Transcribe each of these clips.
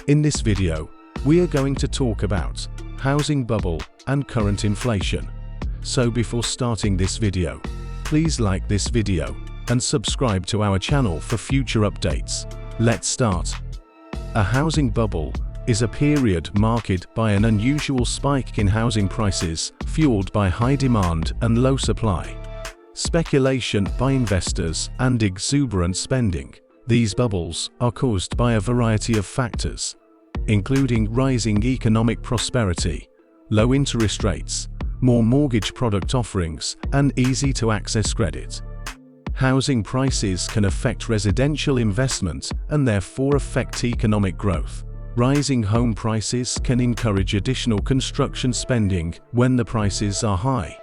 In this video, we are going to talk about housing bubble and current inflation. So before starting this video, please like this video and subscribe to our channel for future updates. Let's start. A housing bubble is a period marked by an unusual spike in housing prices fueled by high demand and low supply, speculation by investors, and exuberant spending. These bubbles are caused by a variety of factors, including rising economic prosperity, low interest rates, more mortgage product offerings, and easy-to-access credit. Housing prices can affect residential investment and therefore affect economic growth. Rising home prices can encourage additional construction spending when the prices are high,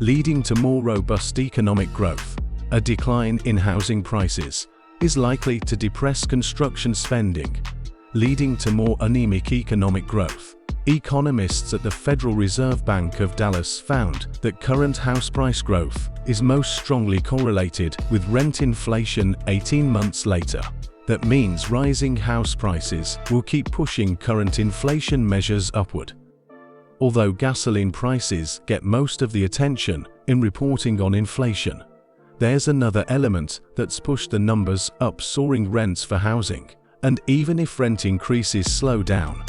leading to more robust economic growth. A decline in housing prices is likely to depress construction spending, leading to more anemic economic growth. Economists at the Federal Reserve Bank of Dallas found that current house price growth is most strongly correlated with rent inflation 18 months later. That means rising house prices will keep pushing current inflation measures upward. Although gasoline prices get most of the attention in reporting on inflation, there's another element that's pushed the numbers up: soaring rents for housing. And even if rent increases slow down,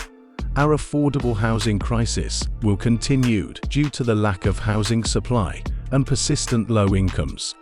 our affordable housing crisis will continue due to the lack of housing supply and persistent low incomes.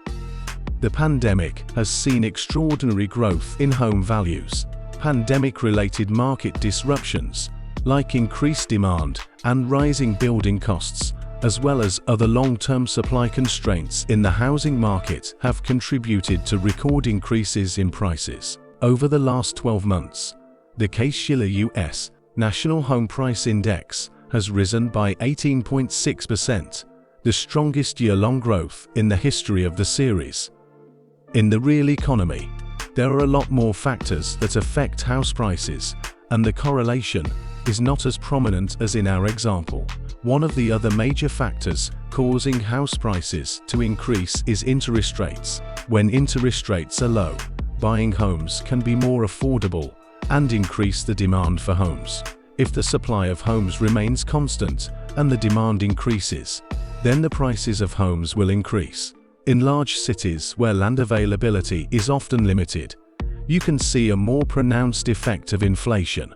The pandemic has seen extraordinary growth in home values. Pandemic-related market disruptions, like increased demand and rising building costs, as well as other long-term supply constraints in the housing market, have contributed to record increases in prices. Over the last 12 months, the Case-Shiller U.S. National Home Price Index has risen by 18.6%, the strongest year-long growth in the history of the series. In the real economy, there are a lot more factors that affect house prices, and the correlation is not as prominent as in our example. One of the other major factors causing house prices to increase is interest rates. When interest rates are low, buying homes can be more affordable and increase the demand for homes. If the supply of homes remains constant and the demand increases, then the prices of homes will increase. In large cities where land availability is often limited, you can see a more pronounced effect of inflation.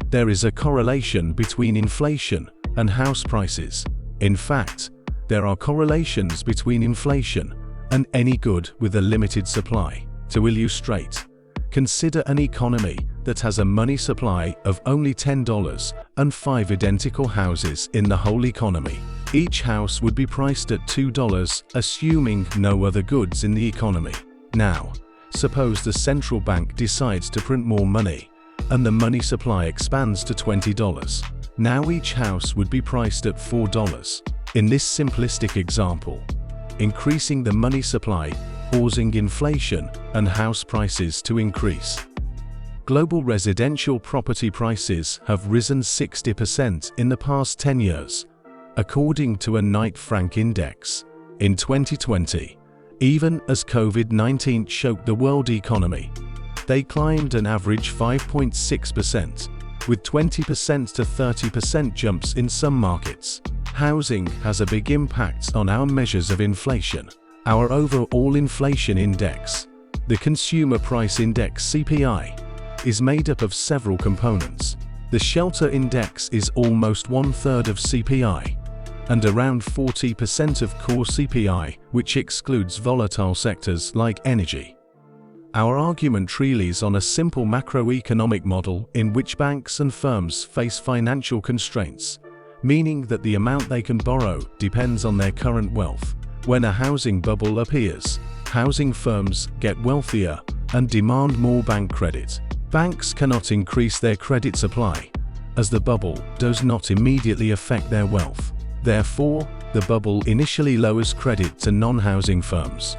There is a correlation between inflation and house prices. In fact, there are correlations between inflation and any good with a limited supply. To illustrate, consider an economy that has a money supply of only $10 and 5 identical houses in the whole economy. Each house would be priced at $2, assuming no other goods in the economy. Now, suppose the central bank decides to print more money, and the money supply expands to $20. Now each house would be priced at $4. In this simplistic example, increasing the money supply causing inflation and house prices to increase. Global residential property prices have risen 60% in the past 10 years, according to a Knight Frank index. In 2020, even as COVID-19 choked the world economy, they climbed an average 5.6%, with 20% to 30% jumps in some markets. Housing has a big impact on our measures of inflation. Our overall inflation index, the Consumer Price Index (CPI), is made up of several components. The Shelter Index is almost 1/3 of CPI, and around 40% of core CPI, which excludes volatile sectors like energy. Our argument relies on a simple macroeconomic model in which banks and firms face financial constraints, meaning that the amount they can borrow depends on their current wealth. When a housing bubble appears, housing firms get wealthier and demand more bank credit. Banks cannot increase their credit supply, as the bubble does not immediately affect their wealth. Therefore, the bubble initially lowers credit to non-housing firms.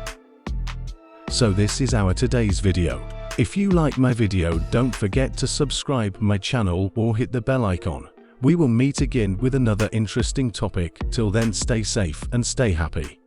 So this is our today's video. If you like my video, don't forget to subscribe my channel or hit the bell icon. We will meet again with another interesting topic. Till then, stay safe and stay happy.